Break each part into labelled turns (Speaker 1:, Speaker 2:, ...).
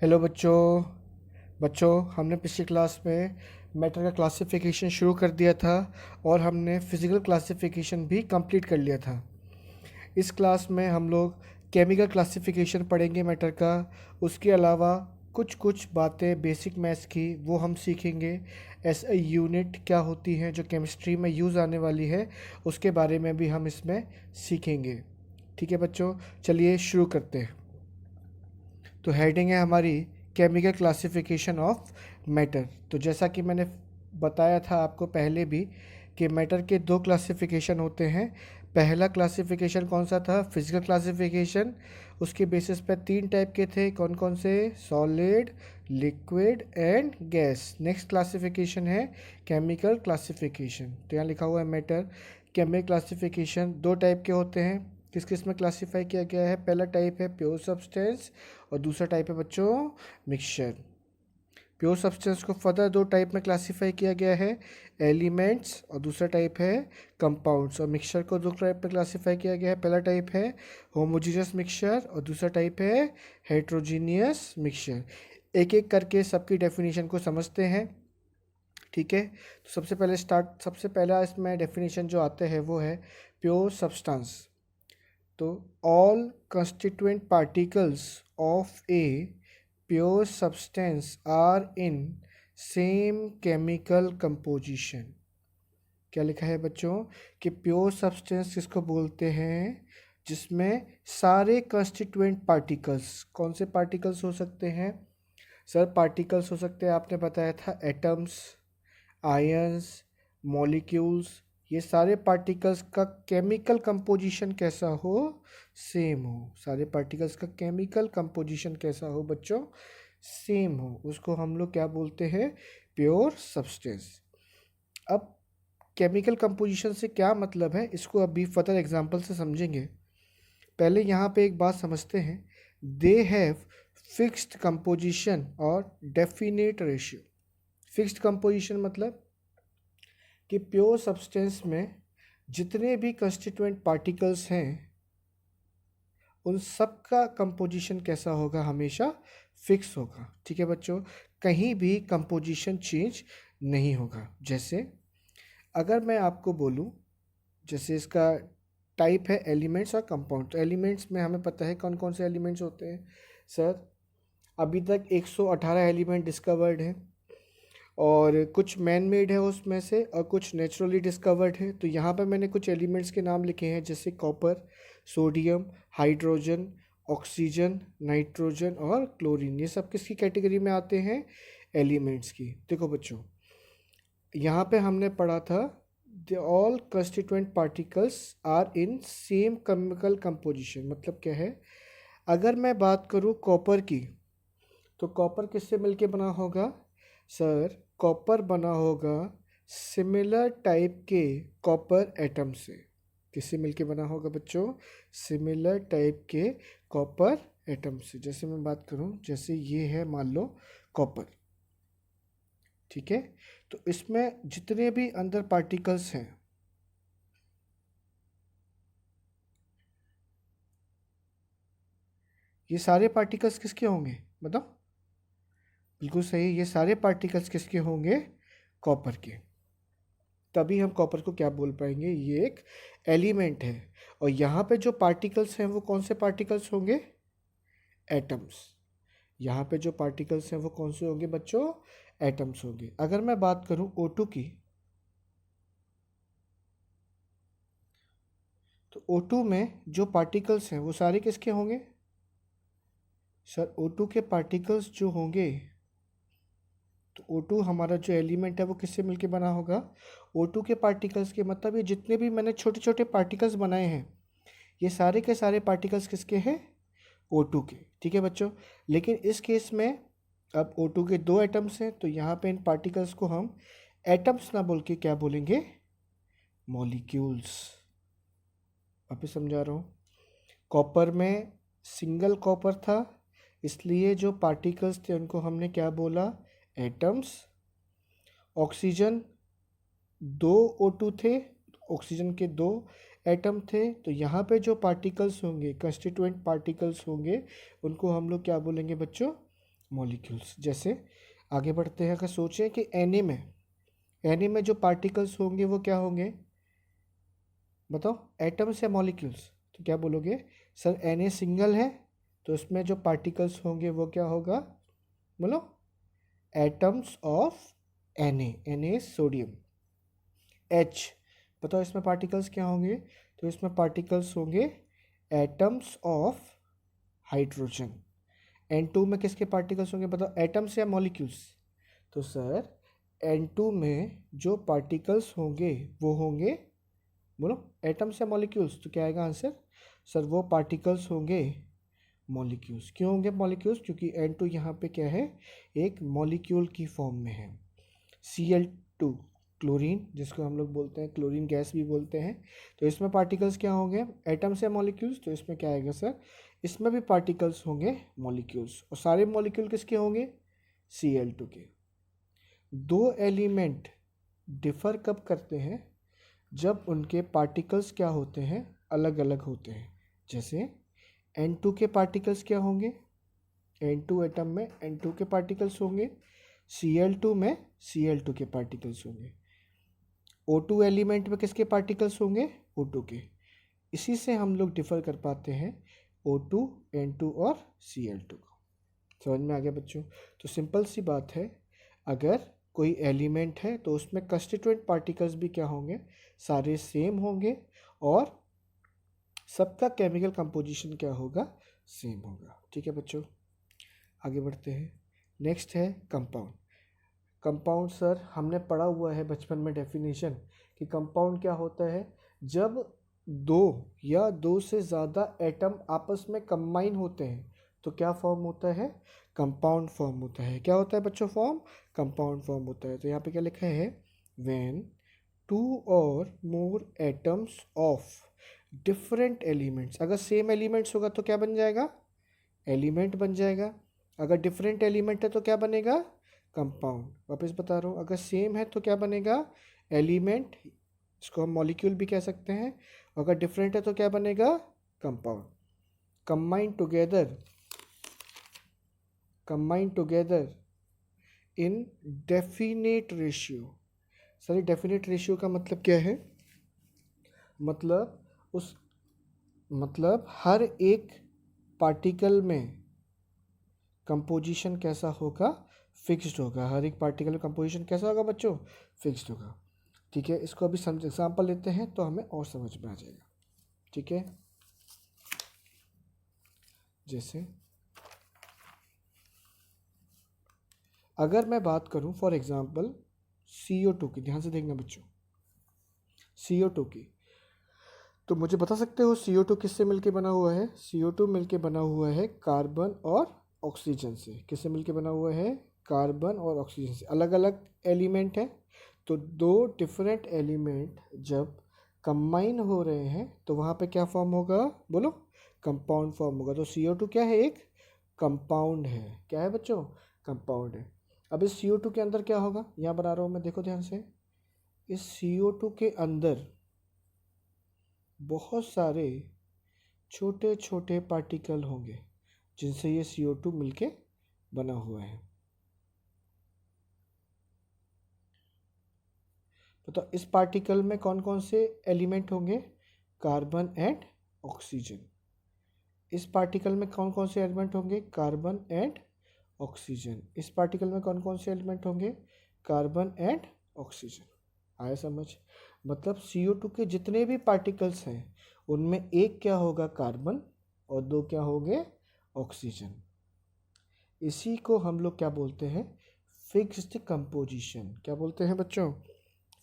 Speaker 1: Hello बच्चों। हमने पिछली क्लास में मैटर का क्लासिफिकेशन शुरू कर दिया था और हमने फिज़िकल क्लासिफिकेशन भी कंप्लीट कर लिया था। इस क्लास में हम लोग केमिकल क्लासिफिकेशन पढ़ेंगे मैटर का। उसके अलावा कुछ कुछ बातें बेसिक मैथ्स की वो हम सीखेंगे। एसआई यूनिट क्या होती है जो केमिस्ट्री में यूज़ आने वाली है, उसके बारे में भी हम इसमें सीखेंगे। ठीक है बच्चों, चलिए शुरू करते हैं। तो हेडिंग है हमारी केमिकल क्लासिफिकेशन ऑफ मैटर। तो जैसा कि मैंने बताया था आपको पहले भी कि मैटर के दो क्लासिफिकेशन होते हैं। पहला क्लासिफिकेशन कौन सा था? Physical classification. उसके बेसिस पे तीन टाइप के थे, कौन कौन से? Solid, liquid and gas. Next classification है केमिकल क्लासिफिकेशन। तो यहाँ लिखा हुआ है मैटर। केमिकल क्लासिफिकेशन दो टाइप के होते हैं। किस किस में क्लासीफाई किया गया है? पहला टाइप है प्योर सब्सटेंस और दूसरा टाइप है बच्चों मिक्सचर। प्योर सब्सटेंस को फर्दर दो टाइप में क्लासीफाई किया गया है, एलिमेंट्स और दूसरा टाइप है कंपाउंड्स। और मिक्सचर को दो टाइप में क्लासीफाई किया गया है, पहला टाइप है होमोजीनियस मिक्सचर और दूसरा टाइप है हेट्रोजीनियस मिक्सचर। एक एक करके सबकी डेफिनेशन को समझते हैं। ठीक है, तो सबसे पहला इसमें डेफिनेशन जो आते हैं वो है प्योर सब्सटेंस। तो all constituent particles of a pure substance are in same chemical composition। क्या लिखा है बच्चों कि प्योर सब्सटेंस किसको बोलते हैं? जिसमें सारे कंस्टिट्यूएंट पार्टिकल्स, कौन से पार्टिकल्स हो सकते हैं सर? पार्टिकल्स हो सकते हैं, आपने बताया था एटम्स, आयंस, मॉलिक्यूल्स। ये सारे पार्टिकल्स का केमिकल कंपोजिशन कैसा हो? सेम हो। सारे पार्टिकल्स का केमिकल कंपोजिशन कैसा हो बच्चों? सेम हो। उसको हम लोग क्या बोलते हैं? Pure substance. अब केमिकल कंपोजिशन से क्या मतलब है, इसको अभी फर्दर एग्जांपल से समझेंगे। पहले यहाँ पे एक बात समझते हैं। दे हैव फिक्स्ड कंपोजिशन और डेफिनेट रेशियो। फिक्स्ड कंपोजिशन मतलब कि प्योर सब्सटेंस में जितने भी कंस्टिट्यूएंट पार्टिकल्स हैं उन सब का कंपोजिशन कैसा होगा? हमेशा फिक्स होगा। ठीक है बच्चों, कहीं भी कंपोजिशन चेंज नहीं होगा। जैसे अगर मैं आपको बोलूं, जैसे इसका टाइप है एलिमेंट्स और कंपाउंड। तो एलिमेंट्स में हमें पता है कौन कौन से एलिमेंट्स होते हैं सर। अभी तक 118 एलिमेंट डिस्कवर्ड हैं और कुछ मैन मेड है उसमें से और कुछ नेचुरली डिस्कवर्ड है। तो यहाँ पर मैंने कुछ एलिमेंट्स के नाम लिखे हैं, जैसे copper, sodium, hydrogen, oxygen, nitrogen और क्लोरीन। ये सब किसकी कैटेगरी में आते हैं? एलिमेंट्स की। देखो बच्चों, यहाँ पे हमने पढ़ा था the all constituent particles are in same chemical composition. मतलब क्या है? अगर मैं बात करूँ कॉपर की, तो कॉपर किससे मिलके बना होगा सर? कॉपर बना होगा सिमिलर टाइप के कॉपर एटम से। किससे मिलके बना होगा बच्चों? सिमिलर टाइप के कॉपर एटम से। जैसे मैं बात करूं, जैसे ये है मान लो कॉपर। ठीक है, तो इसमें जितने भी अंदर पार्टिकल्स हैं, ये सारे पार्टिकल्स किसके होंगे? मतलब बिल्कुल सही, ये सारे पार्टिकल्स किसके होंगे? कॉपर के। तभी हम कॉपर को क्या बोल पाएंगे? ये एक एलिमेंट है। और यहाँ पे जो पार्टिकल्स हैं वो कौन से पार्टिकल्स होंगे? एटम्स। यहाँ पे जो पार्टिकल्स हैं वो कौन से होंगे बच्चों? एटम्स होंगे। अगर मैं बात करूँ O2 की, तो O2 में जो पार्टिकल्स हैं वो सारे किसके होंगे सर? O2 के पार्टिकल्स जो होंगे, तो O2 हमारा जो एलिमेंट है वो किससे मिलके बना होगा? O2 के पार्टिकल्स के। मतलब ये जितने भी मैंने छोटे छोटे पार्टिकल्स बनाए हैं, ये सारे के सारे पार्टिकल्स किसके हैं? O2 के। ठीक है बच्चों, लेकिन इस केस में अब O2 के दो एटम्स हैं, तो यहाँ पे इन पार्टिकल्स को हम एटम्स ना बोल के क्या बोलेंगे? मॉलिक्यूल्स। वापस समझा रहा हूँ। कॉपर में सिंगल कॉपर था, इसलिए जो पार्टिकल्स थे उनको हमने क्या बोला? एटम्स। ऑक्सीजन दो O2 थे, ऑक्सीजन के दो एटम थे, तो यहाँ पे जो पार्टिकल्स होंगे, कंस्टिट्यूएंट पार्टिकल्स होंगे, उनको हम लोग क्या बोलेंगे बच्चों? मॉलिक्यूल्स। जैसे आगे बढ़ते हैं, अगर सोचें कि Na में जो पार्टिकल्स होंगे वो क्या होंगे, बताओ, एटम्स या मॉलिक्यूल्स? तो क्या बोलोगे सर, Na सिंगल है तो इसमें जो पार्टिकल्स होंगे वो क्या होगा, बोलो, atoms of Na sodium. H, बताओ इसमें पार्टिकल्स क्या होंगे, तो इसमें पार्टिकल्स होंगे एटम्स ऑफ हाइड्रोजन। N2 में किसके पार्टिकल्स होंगे, बताओ, एटम्स या मॉलिक्यूल्स? तो सर N2 में जो पार्टिकल्स होंगे वो होंगे, बोलो, एटम्स या मॉलिक्यूल्स? तो क्या आएगा आंसर, सर वो पार्टिकल्स होंगे मॉलिक्यूल्स। क्यों होंगे मॉलिक्यूल्स, क्योंकि N2 यहाँ पे क्या है, एक मॉलिक्यूल की फॉर्म में है। Cl2, क्लोरीन, जिसको हम लोग बोलते हैं क्लोरीन गैस भी बोलते हैं, तो इसमें पार्टिकल्स क्या होंगे, एटम्स या मॉलिक्यूल्स? तो इसमें क्या आएगा सर, इसमें भी पार्टिकल्स होंगे मॉलिक्यूल्स। और सारे मॉलिक्यूल किसके होंगे, Cl2 के। दो एलिमेंट डिफर कब करते हैं, जब उनके पार्टिकल्स क्या होते हैं, अलग अलग होते हैं। जैसे N2 के पार्टिकल्स क्या होंगे, N2 एटम में N2 के पार्टिकल्स होंगे, Cl2 में Cl2 के पार्टिकल्स होंगे। O2 एलिमेंट में किसके पार्टिकल्स होंगे, O2 के। इसी से हम लोग डिफर कर पाते हैं O2, N2 और Cl2 को। समझ में आ गया बच्चों? तो सिंपल सी बात है, अगर कोई एलिमेंट है तो उसमें कंस्टिट्यूएंट पार्टिकल्स भी क्या होंगे, सारे सेम होंगे, और सबका केमिकल कंपोजिशन क्या होगा, सेम होगा। ठीक है बच्चों, आगे बढ़ते हैं। नेक्स्ट है कंपाउंड। कंपाउंड सर हमने पढ़ा हुआ है बचपन में डेफिनेशन कि कंपाउंड क्या होता है, जब दो या दो से ज़्यादा एटम आपस में कंबाइन होते हैं तो क्या फॉर्म होता है, कंपाउंड फॉर्म होता है। क्या होता है बच्चों, फॉर्म, कंपाउंड फॉर्म होता है। तो यहाँ पे क्या लिखा है, व्हेन टू और मोर एटम्स ऑफ डिफरेंट एलिमेंट्स। अगर सेम एलिमेंट्स होगा तो क्या बन जाएगा, एलिमेंट बन जाएगा। अगर डिफरेंट एलिमेंट है तो क्या बनेगा, कंपाउंड। वापस बता रहा हूँ, अगर सेम है तो क्या बनेगा, एलिमेंट, इसको हम मॉलिक्यूल भी कह सकते हैं। अगर डिफरेंट है तो क्या बनेगा, compound. Combine together in definite ratio. Sir definite ratio का मतलब क्या है, मतलब हर एक पार्टिकल में कंपोजिशन कैसा होगा, फिक्स्ड होगा। हर एक पार्टिकल में कंपोजिशन कैसा होगा बच्चों, फिक्स्ड होगा। ठीक है, इसको अभी एग्जांपल लेते हैं तो हमें और समझ में आ जाएगा। ठीक है, जैसे अगर मैं बात करूं फॉर एग्जांपल CO2 की, ध्यान से देखना बच्चों, CO2 की, तो मुझे बता सकते हो CO2 किससे मिलके बना हुआ है, CO2 मिलके बना हुआ है कार्बन और ऑक्सीजन से। किससे मिलके बना हुआ है, कार्बन और ऑक्सीजन से। अलग अलग एलिमेंट है, तो दो डिफरेंट एलिमेंट जब कंबाइन हो रहे हैं तो वहाँ पे क्या फॉर्म होगा, बोलो, कंपाउंड फॉर्म होगा। तो CO2 क्या है, एक कंपाउंड है। क्या है बच्चों, कंपाउंड है। अब इस CO2 के अंदर क्या होगा, यहाँ बना रहा हूँ मैं, देखो ध्यान से। इस CO2 के अंदर बहुत सारे छोटे छोटे पार्टिकल होंगे जिनसे ये CO2 मिलके बना हुआ है। तो इस पार्टिकल में कौन कौन से एलिमेंट होंगे, कार्बन एंड ऑक्सीजन। इस पार्टिकल में कौन कौन से एलिमेंट होंगे, कार्बन एंड ऑक्सीजन। इस पार्टिकल में कौन कौन से एलिमेंट होंगे, कार्बन एंड ऑक्सीजन। आया समझ? मतलब CO2 के जितने भी पार्टिकल्स हैं उनमें एक क्या होगा, कार्बन, और दो क्या होंगे, ऑक्सीजन। इसी को हम लोग क्या बोलते हैं, फिक्स्ड कंपोजिशन। क्या बोलते हैं बच्चों,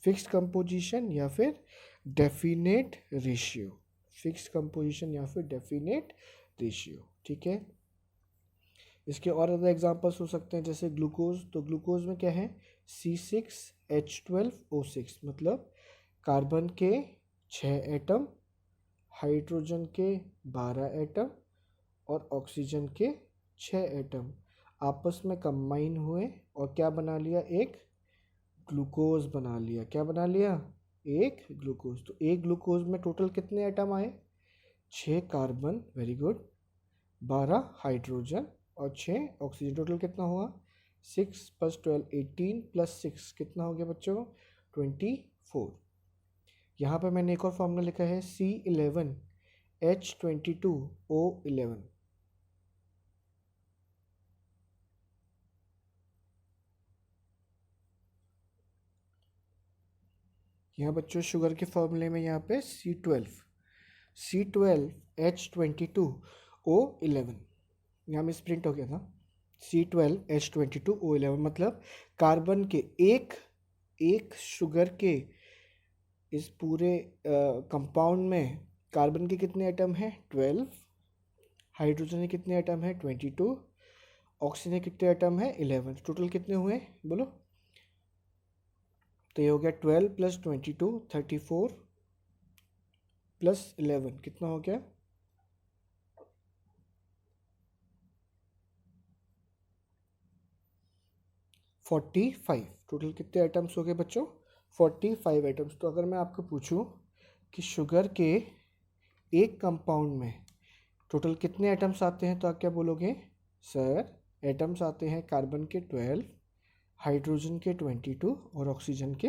Speaker 1: फिक्स्ड कंपोजिशन या फिर डेफिनेट रेशियो। फिक्स्ड कंपोजिशन या फिर डेफिनेट रेशियो। ठीक है, इसके और अदर एग्जांपल्स हो सकते हैं, जैसे ग्लूकोज। तो ग्लूकोज में क्या है, C6H12O6, मतलब कार्बन के 6 एटम, हाइड्रोजन के 12 एटम और ऑक्सीजन के 6 एटम आपस में कंबाइन हुए और क्या बना लिया, एक ग्लूकोज बना लिया। क्या बना लिया, एक ग्लूकोज। तो एक ग्लूकोज में टोटल कितने एटम आए, 6 कार्बन, वेरी गुड, 12 हाइड्रोजन और 6 ऑक्सीजन। टोटल कितना हुआ 6 + 12 18 + 6 कितना हो गया बच्चों 24। यहाँ पे मैंने एक और फॉर्मूला लिखा है C11H22O11। यहाँ बच्चों शुगर के फॉर्मूले में यहाँ पे C12H22O11 यहाँ में प्रिंट हो गया था। C12H22O11 मतलब कार्बन के एक शुगर के इस पूरे कंपाउंड में कार्बन के कितने एटम हैं 12, हाइड्रोजन के कितने एटम हैं 22, ऑक्सीजन के कितने एटम हैं 11। टोटल कितने हुए बोलो। तो ये हो गया 12 + 22 34 + 11 कितना हो गया 45। टोटल कितने आइटम्स हो गए बच्चों 45 आइटम्स। तो अगर मैं आपको पूछूं कि शुगर के एक कंपाउंड में टोटल कितने आइटम्स आते हैं तो आप क्या बोलोगे सर एटम्स आते हैं कार्बन के 12, हाइड्रोजन के 22 और ऑक्सीजन के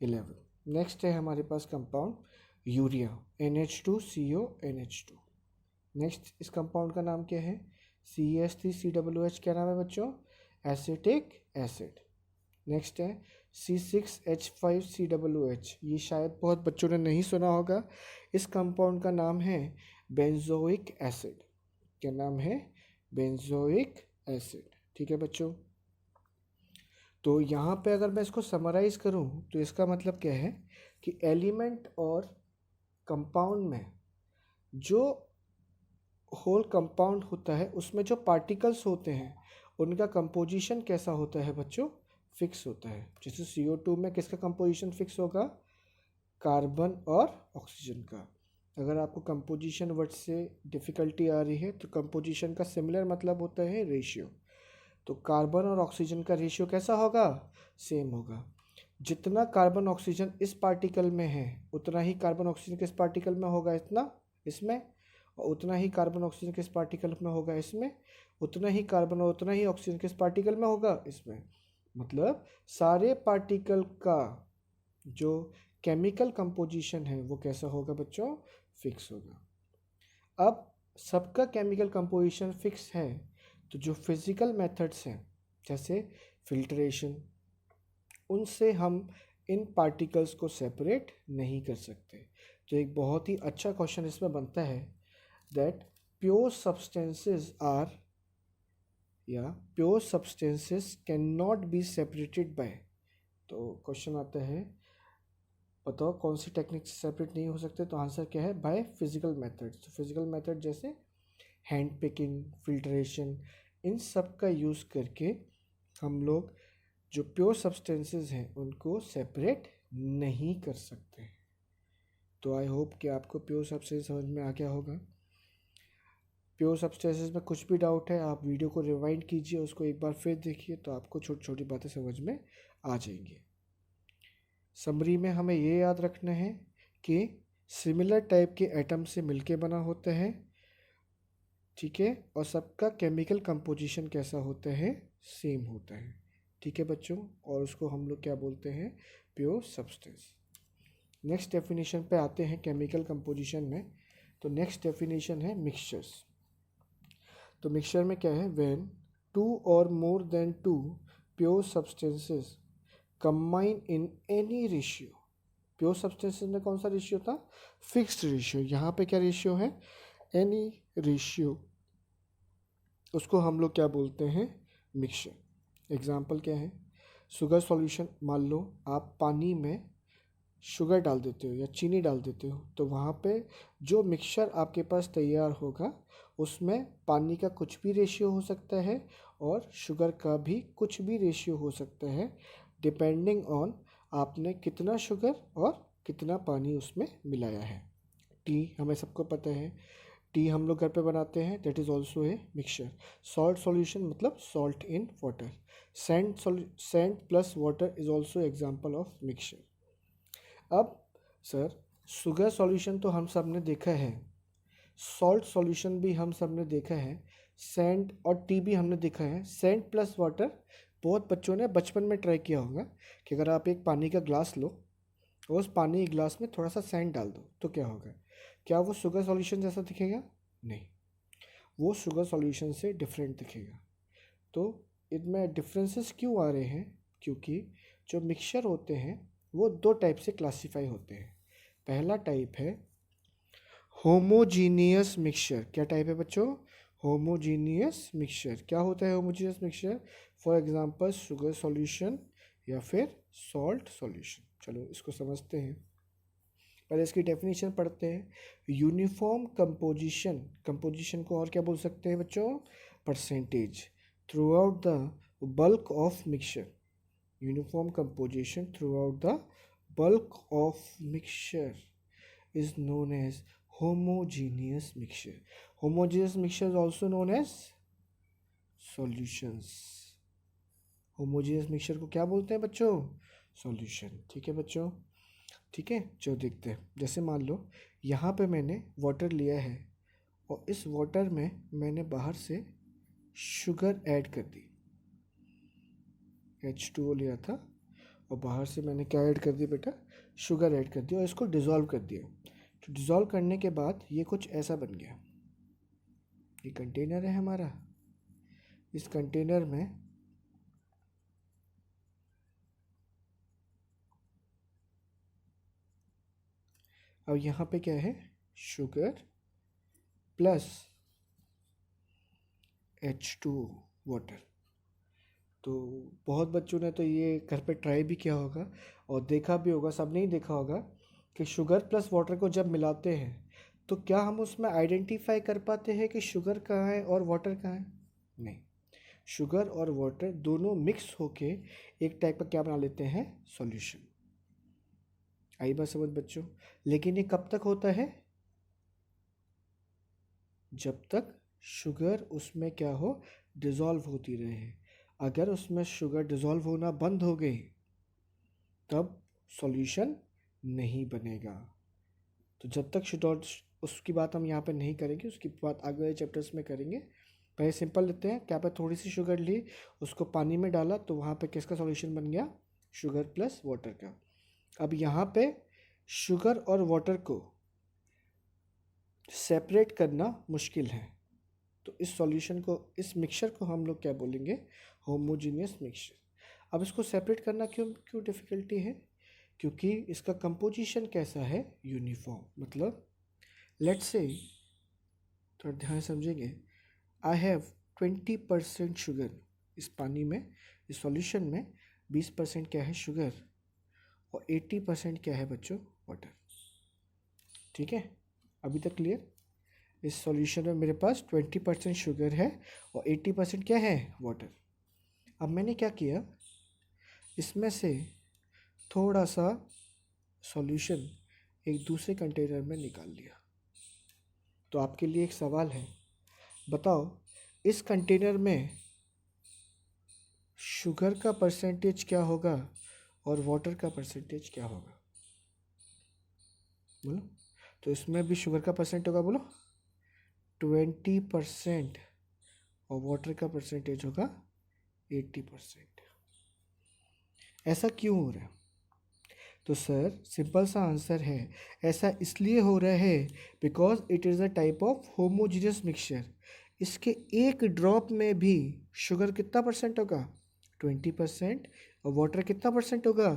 Speaker 1: 11। नेक्स्ट है हमारे पास compound urea NH2CO NH2। Next इस कंपाउंड का नाम क्या है CH3COOH। क्या नाम है बच्चों एसिटिक एसिड। नेक्स्ट है C6H5COOH। ये शायद बहुत बच्चों ने नहीं सुना होगा। इस कंपाउंड का नाम है बेंजोइक एसिड। क्या नाम है बेंजोइक एसिड। ठीक है बच्चों। तो यहाँ पे अगर मैं इसको समराइज़ करूँ तो इसका मतलब क्या है कि एलिमेंट और कंपाउंड में जो होल कंपाउंड होता है उसमें जो पार्टिकल्स होते हैं उनका कंपोजिशन कैसा होता है बच्चों फिक्स होता है। जैसे CO2 में किसका कंपोजिशन फिक्स होगा कार्बन और ऑक्सीजन का। अगर आपको कंपोजिशन वर्ड से डिफ़िकल्टी आ रही है तो कंपोजिशन का सिमिलर मतलब होता है रेशियो। तो कार्बन और ऑक्सीजन का रेशियो कैसा होगा सेम होगा। जितना कार्बन ऑक्सीजन इस पार्टिकल में है उतना ही कार्बन ऑक्सीजन किस पार्टिकल में होगा इतना इसमें, और उतना ही कार्बन ऑक्सीजन किस पार्टिकल में होगा इसमें, उतना ही कार्बन और उतना ही ऑक्सीजन किस पार्टिकल में होगा इसमें। मतलब सारे पार्टिकल का जो केमिकल कंपोजिशन है वो कैसा होगा बच्चों फिक्स होगा। अब सबका केमिकल कंपोजिशन फिक्स है तो जो फिज़िकल मेथड्स हैं जैसे फिल्ट्रेशन उनसे हम इन पार्टिकल्स को सेपरेट नहीं कर सकते। तो एक बहुत ही अच्छा क्वेश्चन इसमें बनता है दैट प्योर सब्सटेंसेस आर या pure substances can not be separated by. तो क्वेश्चन आता है बताओ कौन सी टेक्निक से सेपरेट नहीं हो सकते। तो आंसर क्या है बाय फिजिकल मेथड्स। तो फिजिकल मेथड जैसे हैंड पिकिंग फिल्ट्रेशन इन सब का यूज़ करके हम लोग जो प्योर सब्सटेंसेस हैं उनको सेपरेट नहीं कर सकते। तो आई होप कि आपको प्योर सब्सटेंस समझ में आ गया होगा। प्योर सब्सटेंसेस में कुछ भी डाउट है आप वीडियो को रिवाइंड कीजिए उसको एक बार फिर देखिए तो आपको छोटी छोटी बातें समझ में आ जाएंगी। समरी में हमें ये याद रखना है कि सिमिलर टाइप के एटम से मिलके बना होता है ठीक है, और सबका केमिकल कंपोजिशन कैसा होता है सेम होता है। ठीक है बच्चों, और उसको हम लोग क्या बोलते हैं प्योर सब्सटेंस। नेक्स्ट डेफिनेशन पे आते हैं केमिकल कंपोजिशन में। तो नेक्स्ट डेफिनेशन है मिक्सचर्स। तो मिक्सचर में क्या है व्हेन 2 और more than 2 pure substances combine in any ratio. Pure substances में कौन सा रेशियो था फिक्स्ड रेशियो। यहाँ पे क्या रेशियो है एनी रेशियो, उसको हम लोग क्या बोलते हैं मिक्सचर। एग्जाम्पल क्या है शुगर सॉल्यूशन। मान लो आप पानी में शुगर डाल देते हो या चीनी डाल देते हो तो वहाँ पे जो मिक्सचर आपके पास तैयार होगा उसमें पानी का कुछ भी रेशियो हो सकता है और शुगर का भी कुछ भी रेशियो हो सकता है डिपेंडिंग ऑन आपने कितना शुगर और कितना पानी उसमें मिलाया है। टी हमें सबको पता है, टी हम लोग घर पे बनाते हैं that is also a mixture. Salt solution मतलब salt in water. Sand plus water is also example of mixture. अब सर शुगर सॉल्यूशन तो हम सब ने देखा है, सॉल्ट सॉल्यूशन भी हम सब ने देखा है, सैंड और टी भी हमने देखा है। सैंड प्लस वाटर, बहुत बच्चों ने बचपन में ट्राई किया होगा कि अगर आप एक पानी का ग्लास लो और उस पानी के ग्लास में थोड़ा सा सैंड डाल दो तो क्या होगा? क्या वो शुगर सॉल्यूशन जैसा दिखेगा? नहीं, वो शुगर सॉल्यूशन से डिफरेंट दिखेगा। तो इनमें डिफरेंसेस क्यों आ रहे हैं? क्योंकि जो मिक्सचर होते हैं वो दो टाइप से क्लासीफाई होते हैं। पहला टाइप है होमोजीनियस मिक्सचर। क्या टाइप है बच्चों? Homogeneous mixture. क्या होता है homogeneous mixture? For example sugar solution या फिर सॉल्ट सॉल्यूशन। चलो इसको समझते हैं, पहले इसकी डेफिनेशन पढ़ते हैं। यूनिफॉर्म कंपोजिशन, कंपोजिशन को और क्या बोल सकते हैं बच्चों? Percentage through out the bulk of mixture. Uniform composition through out the bulk of mixture is known as homogeneous mixture. Homogeneous mixture is also known as solutions. homogeneous mixture को क्या बोलते हैं बच्चों? सॉल्यूशन। ठीक है बच्चों, ठीक है। जो देखते हैं, जैसे मान लो यहाँ पे मैंने वाटर लिया है और इस वाटर में मैंने बाहर से शुगर ऐड कर दी। H2O लिया था और बाहर से मैंने क्या ऐड कर दिया बेटा? शुगर ऐड कर दिया और इसको डिज़ोल्व कर दिया। तो डिज़ोल्व करने के बाद ये कुछ ऐसा बन गया। ये कंटेनर है हमारा। इस कंटेनर में अब यहाँ पे क्या है? Sugar plus H2O water. तो बहुत बच्चों ने तो ये घर पे ट्राई भी किया होगा और देखा भी होगा, सब नहीं देखा होगा कि शुगर प्लस वाटर को जब मिलाते हैं तो क्या हम उसमें आइडेंटिफाई कर पाते हैं कि शुगर कहाँ है और वाटर कहाँ है? नहीं, शुगर और वाटर दोनों मिक्स होके एक टाइप का क्या बना लेते हैं? सॉल्यूशन। आई बात समझ बच्चों? लेकिन ये कब तक होता है? जब तक शुगर उसमें क्या हो? डिज़ोल्व होती रहे। अगर उसमें शुगर डिज़ोल्व होना बंद हो गई तब सॉल्यूशन नहीं बनेगा। तो जब तक शुगर, उसकी बात हम यहाँ पे नहीं करेंगे, उसकी बात आगे वाले चैप्टर्स में करेंगे। पहले सिंपल लेते हैं। क्या पे थोड़ी सी शुगर ली, उसको पानी में डाला तो वहाँ पे किसका सॉल्यूशन बन गया? शुगर प्लस वाटर का। अब यहाँ पे शुगर और वाटर को सेपरेट करना मुश्किल है, तो इस सॉल्यूशन को, इस मिक्सचर को हम लोग क्या बोलेंगे? Homogeneous mixture. अब इसको सेपरेट करना क्यों क्यों डिफ़िकल्टी है? क्योंकि इसका कंपोजिशन कैसा है? यूनिफॉर्म। मतलब लेट्स से, थोड़ा ध्यान समझेंगे, आई हैव 20% शुगर। इस पानी में, इस सॉल्यूशन में 20% क्या है? शुगर, और 80% क्या है बच्चों? वाटर। ठीक है, अभी तक क्लियर? इस सॉल्यूशन में मेरे पास 20% शुगर है और 80% क्या है? वाटर। अब मैंने क्या किया, इसमें से थोड़ा सा सॉल्यूशन एक दूसरे कंटेनर में निकाल लिया। तो आपके लिए एक सवाल है, बताओ इस कंटेनर में शुगर का परसेंटेज क्या होगा और वाटर का परसेंटेज क्या होगा? बोलो। तो इसमें भी शुगर का परसेंट होगा, बोलो 20% और वाटर का परसेंटेज होगा 80%। ऐसा क्यों हो रहा है? तो सर सिंपल सा आंसर है, ऐसा इसलिए हो रहा है because it is a type of homogeneous mixture. इसके एक ड्रॉप में भी शुगर कितना परसेंट होगा? 20%। और वाटर कितना परसेंट होगा?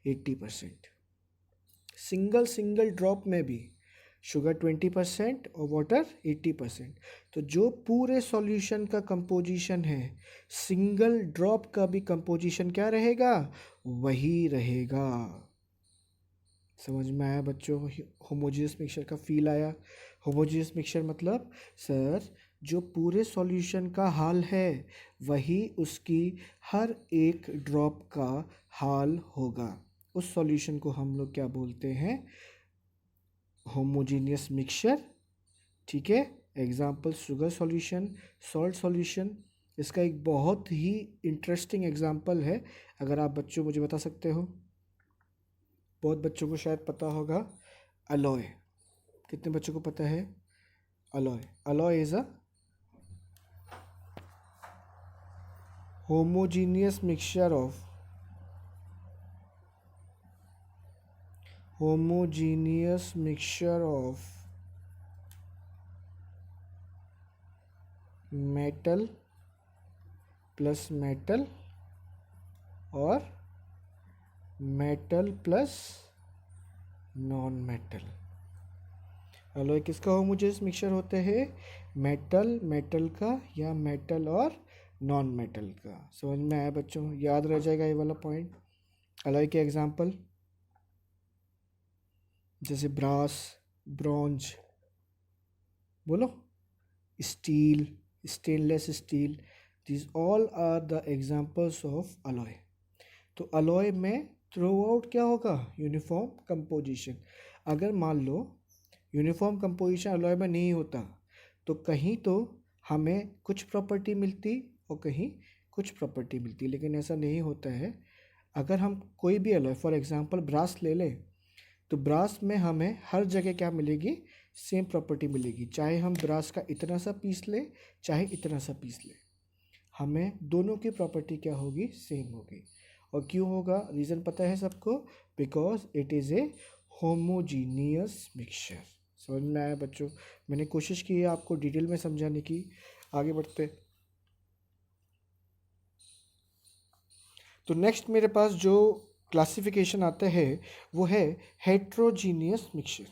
Speaker 1: 80%। सिंगल सिंगल ड्रॉप में भी शुगर 20% और वाटर 80%। तो जो पूरे सॉल्यूशन का कंपोजिशन है, सिंगल ड्रॉप का भी कंपोजिशन क्या रहेगा? वही रहेगा। समझ में आया बच्चों? होमोजेनियस मिक्सचर का फील आया? होमोजेनियस मिक्सचर मतलब सर जो पूरे सॉल्यूशन का हाल है वही उसकी हर एक ड्रॉप का हाल होगा। उस सॉल्यूशन को हम लोग क्या बोलते हैं? Homogeneous mixture. ठीक है, example sugar solution, salt solution. इसका एक बहुत ही इंटरेस्टिंग एग्जाम्पल है, अगर आप बच्चों मुझे बता सकते हो। बहुत बच्चों को शायद पता होगा, अलॉय। कितने बच्चों को पता है alloy? Alloy is a homogeneous mixture of metal plus metal और metal plus non metal. Alloy किसका होमोजेनियस मिक्सचर होते हैं? मेटल मेटल का या मेटल और नॉन मेटल का। समझ में आया बच्चों? याद रह जाएगा ये वाला पॉइंट। अलॉय के एग्जांपल जैसे ब्रास, ब्रॉन्ज, बोलो, steel, stainless steel, this all are the examples of alloy. तो अलॉय में थ्रू आउट क्या होगा? Uniform composition. अगर मान लो यूनिफॉर्म कंपोजिशन अलॉय में नहीं होता तो कहीं तो हमें कुछ प्रॉपर्टी मिलती और कहीं कुछ प्रॉपर्टी मिलती, लेकिन ऐसा नहीं होता है। अगर हम कोई भी अलॉय, फॉर एग्जांपल ब्रास ले लें, तो ब्रास में हमें हर जगह क्या मिलेगी? सेम प्रॉपर्टी मिलेगी। चाहे हम ब्रास का इतना सा पीस लें चाहे इतना सा पीस लें, हमें दोनों की प्रॉपर्टी क्या होगी? सेम होगी। और क्यों होगा? रीज़न पता है सबको? Because it is a homogeneous mixture. समझ में आया बच्चों? मैंने कोशिश की है आपको डिटेल में समझाने की। आगे बढ़ते। तो नेक्स्ट मेरे पास जो क्लासिफिकेशन आता है वो है हेट्रोजीनियस मिक्सचर।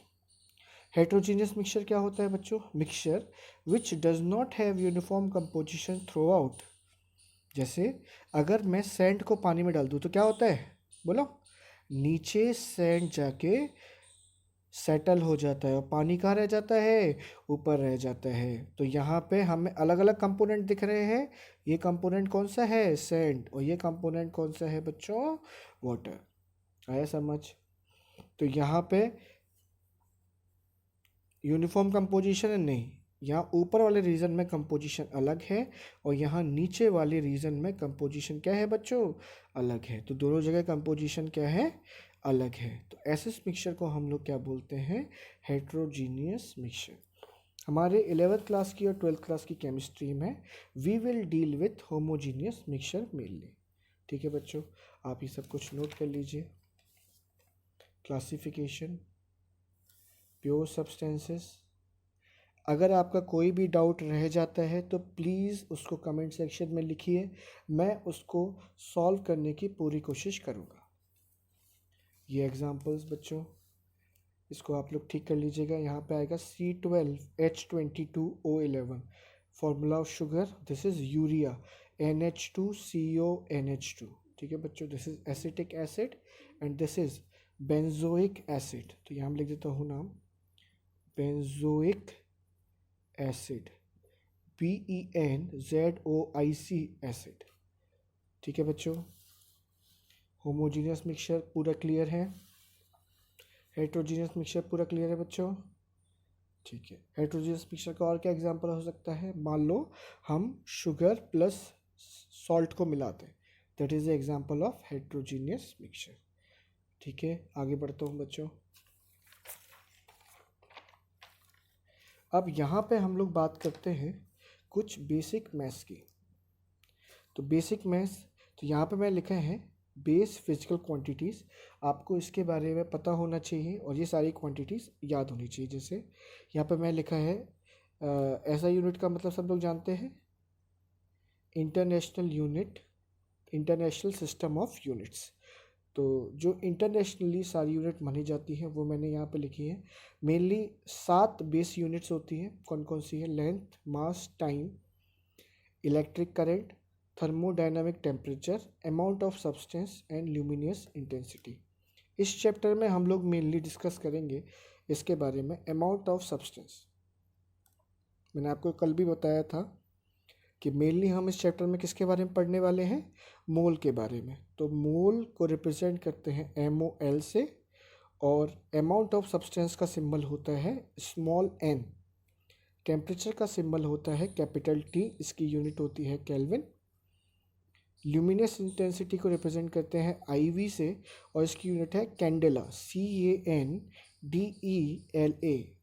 Speaker 1: हेट्रोजीनियस मिक्सचर क्या होता है बच्चों? Mixture which does not have uniform composition through out. जैसे अगर मैं सैंड को पानी में डाल दूँ तो क्या होता है? बोलो, नीचे सैंड जाके सेटल हो जाता है और पानी कहाँ रह जाता है? ऊपर रह जाता है। तो यहाँ पे हमें अलग अलग कंपोनेंट दिख रहे हैं। ये कंपोनेंट कौन सा है? सैंड। और ये कंपोनेंट कौन सा है बच्चों? वाटर। आया समझ? तो यहाँ पे यूनिफॉर्म कंपोजिशन है नहीं, यहाँ ऊपर वाले रीजन में कंपोजिशन अलग है और यहाँ नीचे वाले रीजन में कंपोजिशन क्या है बच्चों? अलग है। तो दोनों जगह कंपोजिशन क्या है? अलग है। तो ऐसे मिक्सचर को हम लोग क्या बोलते हैं? Heterogeneous mixture. हमारे 11th क्लास की और 12th क्लास की केमिस्ट्री में we will deal with homogeneous mixture mainly. ठीक है बच्चों, आप ये सब कुछ नोट कर लीजिए। Classification, pure substances. अगर आपका कोई भी डाउट रह जाता है तो प्लीज़ उसको कमेंट सेक्शन में लिखिए, मैं उसको सॉल्व करने की पूरी कोशिश करूँगा। ये एग्जांपल्स बच्चों, इसको आप लोग ठीक कर लीजिएगा। यहाँ पे आएगा C12H22O11 formula of sugar, this is urea, NH2CONH2। ठीक है बच्चों, this is acetic acid and this is benzoic acid. तो यहाँ लिख देता हूँ नाम, बेंजोइक एसिड, BENZOIC एसिड। ठीक है बच्चों, होमोजीनियस मिक्सचर पूरा क्लियर है? हेट्रोजीनियस मिक्सचर पूरा क्लियर है बच्चों? ठीक है। हेट्रोजीनियस मिक्सचर का और क्या एग्जांपल हो सकता है? मान लो हम शुगर प्लस सॉल्ट को मिलाते हैं, that is the example of heterogeneous mixture. ठीक है, आगे बढ़ता हूँ बच्चों। अब यहाँ पे हम लोग बात करते हैं कुछ बेसिक मैथ्स की। तो बेसिक मैथ्स, तो यहाँ पे मैं लिखा है बेस फिजिकल क्वांटिटीज़। आपको इसके बारे में पता होना चाहिए और ये सारी क्वांटिटीज़ याद होनी चाहिए। जैसे यहाँ पे मैं लिखा है ऐसा यूनिट का मतलब सब लोग जानते हैं, international unit, international system of units. तो जो इंटरनेशनली सारी यूनिट मानी जाती हैं वो मैंने यहाँ पे लिखी है। मेनली 7 बेस यूनिट्स होती हैं। कौन कौन सी है? Length, mass, time, electric current, thermodynamic temperature, amount of substance and luminous intensity. इस चैप्टर में हम लोग मेनली डिस्कस करेंगे इसके बारे में, अमाउंट ऑफ सब्सटेंस। मैंने आपको कल भी बताया था कि मेनली हम इस चैप्टर में किसके बारे में पढ़ने वाले हैं? मोल के बारे में। तो मोल को रिप्रेजेंट करते हैं MOL से और अमाउंट ऑफ सब्सटेंस का सिंबल होता है स्मॉल n। टेम्परेचर का सिंबल होता है कैपिटल T, इसकी यूनिट होती है केल्विन। ल्यूमिनस इंटेंसिटी को रिप्रेजेंट करते हैं IV से और इसकी यूनिट है कैंडेला, CANDELA,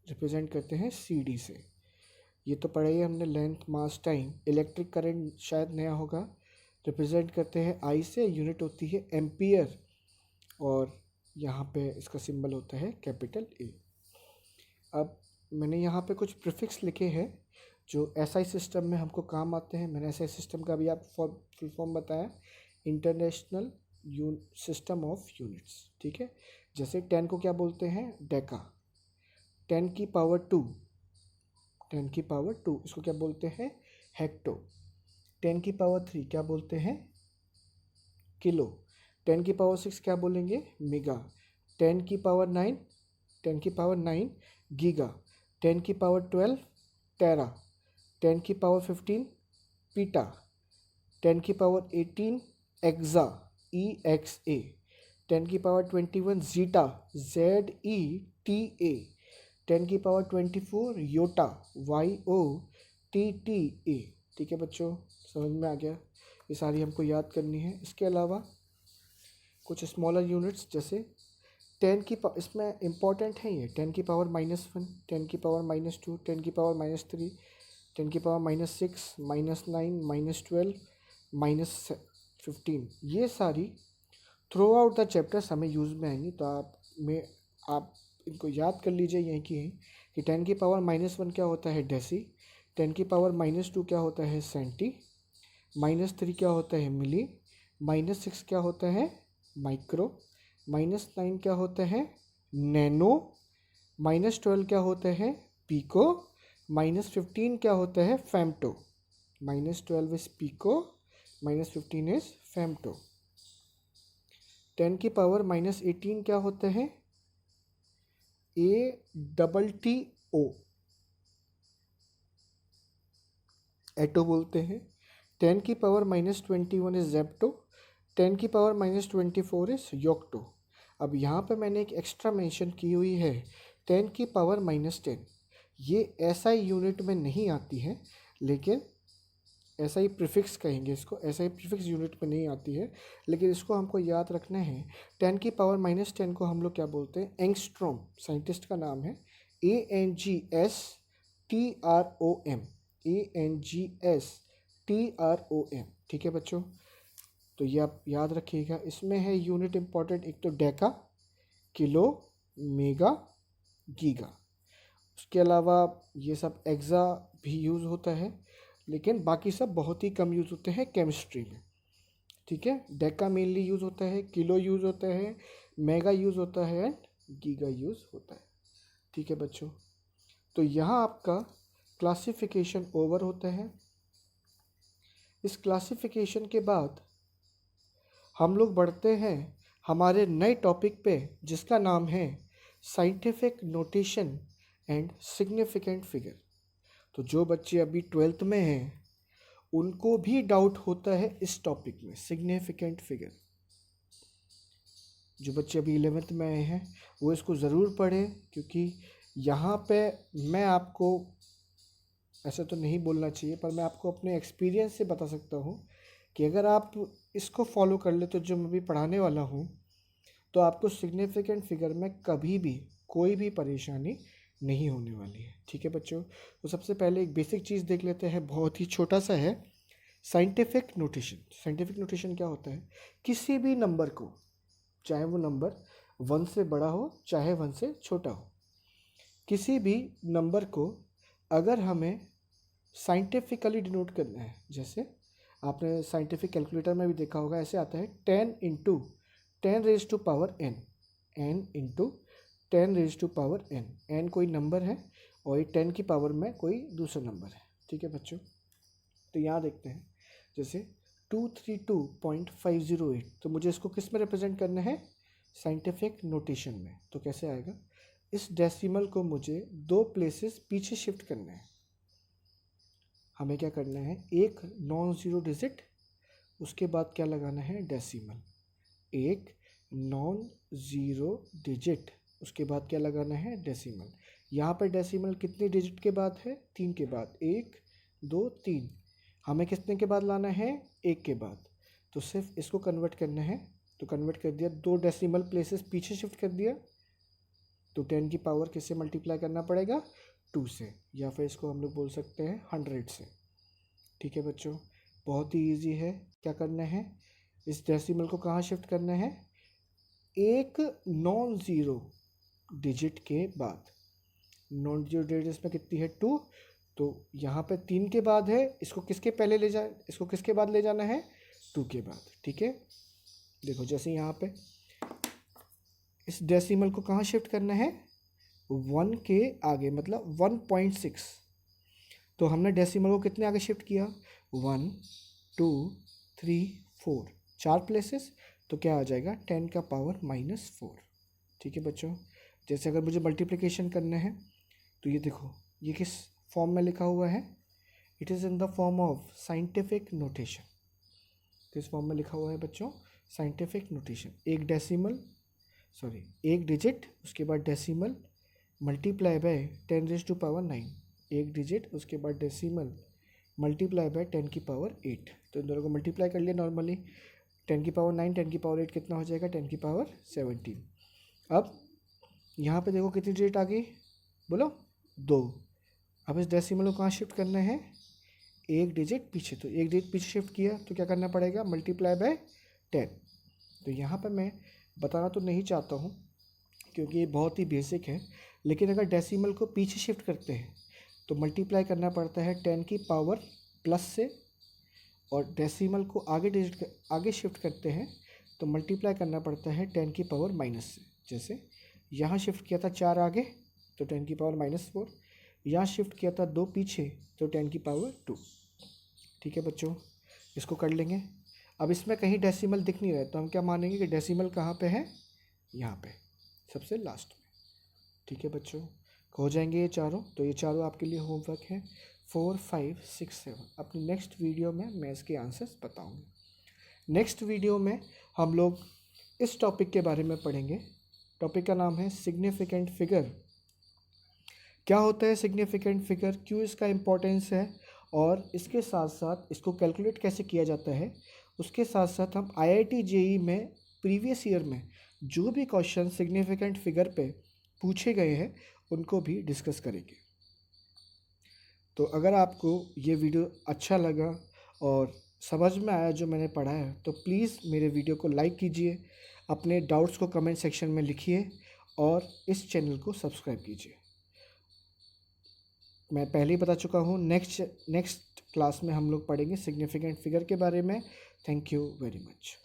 Speaker 1: रिप्रेजेंट करते हैं CD से। ये तो पढ़ा ही हमने, लेंथ, मास, टाइम। इलेक्ट्रिक करंट शायद नया होगा, रिप्रेजेंट करते हैं आई से, यूनिट होती है एम्पियर, और यहाँ पे इसका सिंबल होता है कैपिटल ए। अब मैंने यहाँ पे कुछ प्रीफिक्स लिखे हैं जो एसआई सिस्टम में हमको काम आते हैं। मैंने एसआई सिस्टम का भी आप फुल फॉर्म बताया, इंटरनेशनल सिस्टम ऑफ यूनिट्स, ठीक है। जैसे 10 को क्या बोलते हैं, डेका, 10 की पावर 2, 10 की पावर 2 इसको क्या बोलते हैं, हेक्टो। 10 की पावर 3 क्या बोलते हैं, किलो। 10 की पावर 6 क्या बोलेंगे, मेगा। 10 की पावर 9, 10 की पावर 9 गीगा। 10 की पावर 12 टेरा। 10 की पावर 15 पीटा। 10 की power 18 exa, E X A. 10 की power 21 zeta, Z E T A. 10 की power 24 yotta, Y O T T A. ठीक है बच्चों, समझ में आ गया, ये सारी हमको याद करनी है। इसके अलावा कुछ स्मॉलर यूनिट्स जैसे 10 की इसमें इम्पॉर्टेंट है ये, 10 की पावर -1, 10 की पावर -2, 10 की पावर -3, 10 की पावर -6, -9, -12, -15, ये सारी थ्रू आउट द चैप्टर्स हमें यूज़ में आएंगी। तो आप इनको याद कर लीजिए यहीं की हैं कि 10 की पावर -1 क्या होता है, डेसी। 10 की पावर -2 क्या होता है, सेंटी। -3 क्या होता है, मिली। -6 क्या होता है, माइक्रो। -9 क्या होता है, नैनो। -12 क्या होता है, पीको। -15 क्या होता है, femto. -12 is pico, -15 is femto. 10 की पावर -18 क्या होता है, ATTO, एटो बोलते हैं। 10 की पावर -21 इज जेप्टो। 10 की पावर -24 इज योक्टो। अब यहाँ पे मैंने एक एक्स्ट्रा मेंशन की हुई है, 10 की पावर -10, ये ऐसा ही यूनिट में नहीं आती है, लेकिन ऐसा ही प्रीफिक्स कहेंगे इसको, ऐसा ही प्रीफिक्स यूनिट में नहीं आती है, लेकिन इसको हमको याद रखना है। 10 की पावर -10 को हम लोग क्या बोलते हैं, एंगस्ट्रॉम, साइंटिस्ट का नाम है, ANGSTROM, ANGSTROM। ठीक है बच्चों, तो ये आप याद रखिएगा। इसमें है यूनिट इंपॉर्टेंट, एक तो डेका, किलो, मेगा, गीगा। उसके अलावा ये सब एक्सा भी यूज़ होता है, लेकिन बाकी सब बहुत ही कम यूज़ होते हैं केमिस्ट्री में। ठीक है, डेका मेनली यूज़ होता है, किलो यूज़ होता है, मेगा यूज़ होता है, एंड गीगा यूज़ होता है। ठीक है बच्चों, तो यहाँ आपका क्लासिफिकेशन ओवर होता है। इस क्लासिफिकेशन के बाद हम लोग बढ़ते हैं हमारे नए टॉपिक पे, जिसका नाम है scientific notation and significant figure. तो जो बच्चे अभी 12th में हैं उनको भी डाउट होता है इस टॉपिक में, सिग्निफिकेंट फिगर। जो बच्चे अभी 11th में आए हैं वो इसको ज़रूर पढ़ें, क्योंकि यहाँ पे मैं आपको, ऐसा तो नहीं बोलना चाहिए, पर मैं आपको अपने एक्सपीरियंस से बता सकता हूँ कि अगर आप इसको फॉलो कर ले, तो जो मैं भी पढ़ाने वाला हूँ, तो आपको सिग्निफिकेंट फिगर में कभी भी कोई भी परेशानी नहीं होने वाली है। ठीक है बच्चों, तो सबसे पहले एक बेसिक चीज़ देख लेते हैं, बहुत ही छोटा सा है, साइंटिफिक नोटेशन। साइंटिफिक नोटेशन क्या होता है, किसी भी नंबर को, चाहे वो नंबर 1 से बड़ा हो चाहे 1 से छोटा हो, किसी भी नंबर को अगर हमें साइंटिफिकली डिनोट करना है, जैसे आपने साइंटिफिक कैलकुलेटर में भी देखा होगा, ऐसे आता है 10 into 10 raise to power n, n into 10 raise to power n। n कोई नंबर है और ये 10 की पावर में कोई दूसरा नंबर है। ठीक है बच्चों, तो यहाँ देखते हैं, जैसे 232.508, तो मुझे इसको किस में रिप्रेजेंट करना है, साइंटिफिक नोटेशन में। तो कैसे आएगा, इस डेसिमल को मुझे 2 प्लेसेस पीछे शिफ्ट करना है। हमें क्या करना है, एक नॉन ज़ीरो डिजिट, उसके बाद क्या लगाना है, डेसिमल। एक नॉन ज़ीरो डिजिट, उसके बाद क्या लगाना है, डेसिमल। यहाँ पर डेसिमल कितने डिजिट के बाद है, 3 के बाद, 1 2 3। हमें कितने के बाद लाना है, 1 के बाद। तो सिर्फ इसको कन्वर्ट करना है, तो कन्वर्ट कर दिया, 2 डेसिमल प्लेसेस पीछे शिफ्ट कर दिया। तो 10 की पावर किससे मल्टीप्लाई करना पड़ेगा, 2 से, या फिर इसको हम लोग बोल सकते हैं 100 से। ठीक है बच्चों, बहुत ही इजी है। क्या करना है, इस डेसिमल को कहाँ शिफ्ट करना है, एक नॉन ज़ीरो डिजिट के बाद। नॉन ज़ीरो डिजिट इसमें कितनी है, 2, तो यहाँ पे 3 के बाद है, इसको किसके पहले ले जाए, इसको किसके बाद ले जाना है, 2 के बाद। ठीक है, देखो जैसे यहाँ पे इस डेसिमल को कहाँ शिफ्ट करना है, 1 के आगे, मतलब 1.6। तो हमने डेसिमल को कितने आगे शिफ्ट किया, 1 2 3 4, 4 प्लेसेस, तो क्या आ जाएगा 10 का पावर -4। ठीक है बच्चों, जैसे अगर मुझे मल्टीप्लिकेशन करना है तो ये देखो ये किस फॉर्म में लिखा हुआ है, it is in the form of scientific notation. किस फॉर्म में लिखा हुआ है बच्चों, साइंटिफिक नोटेशन। एक डेसिमल, सॉरी एक डिजिट, उसके बाद डेसिमल, मल्टीप्लाई बाय 10⁻⁹, एक डिजिट उसके बाद डेसिमल मल्टीप्लाई बाय 10 की पावर 8। तो इन दोनों को मल्टीप्लाई कर लिया नॉर्मली, 10 की पावर 9, 10 की पावर 8 कितना हो जाएगा, 10 की पावर 17। अब यहाँ पे देखो कितनी डिजिट आ गई, बोलो 2। अब इस डेसिमल को कहाँ शिफ्ट करना है, एक डिजिट पीछे, तो एक डिजिट पीछे शिफ्ट किया तो क्या करना पड़ेगा, मल्टीप्लाई बाय 10। तो यहाँ पर मैं बताना तो नहीं चाहता हूँ क्योंकि ये बहुत ही बेसिक है, लेकिन अगर डेसिमल को पीछे शिफ्ट करते हैं तो मल्टीप्लाई करना पड़ता है 10 की पावर प्लस से, और डेसिमल को आगे डिजिट आगे शिफ्ट करते हैं तो मल्टीप्लाई करना पड़ता है 10 की पावर माइनस से। जैसे यहाँ शिफ्ट किया था 4 आगे तो 10 की पावर -4, यहाँ शिफ्ट किया था 2 पीछे तो 10 की पावर 2। ठीक है बच्चों, इसको कर लेंगे। अब इसमें कहीं डेसिमल दिख नहीं रहा है तो हम क्या मानेंगे कि डेसिमल कहाँ पे है, यहाँ पे सबसे लास्ट में। ठीक है बच्चों, हो जाएंगे ये चारों, तो ये चारों आपके लिए होमवर्क है 4 5 6 7। अपनी नेक्स्ट वीडियो में मैं इसके आंसर्स बताऊंगा। नेक्स्ट वीडियो में हम लोग इस टॉपिक के बारे में पढ़ेंगे। टॉपिक का नाम है सिग्निफिकेंट फिगर। क्या होता है सिग्निफिकेंट फिगर, क्यों इसका इम्पोर्टेंस है, और इसके साथ साथ इसको कैलकुलेट कैसे किया जाता है। उसके साथ साथ हम IIT JEE में प्रीवियस ईयर में जो भी क्वेश्चन सिग्निफिकेंट फिगर पे पूछे गए हैं उनको भी डिस्कस करेंगे। तो अगर आपको ये वीडियो अच्छा लगा और समझ में आया जो मैंने पढ़ा है तो प्लीज़ मेरे वीडियो को लाइक कीजिए, अपने डाउट्स को कमेंट सेक्शन में लिखिए और इस चैनल को सब्सक्राइब कीजिए। मैं पहले ही बता चुका हूँ, नेक्स्ट क्लास में हम लोग पढ़ेंगे सिग्निफिकेंट फिगर के बारे में। Thank you very much.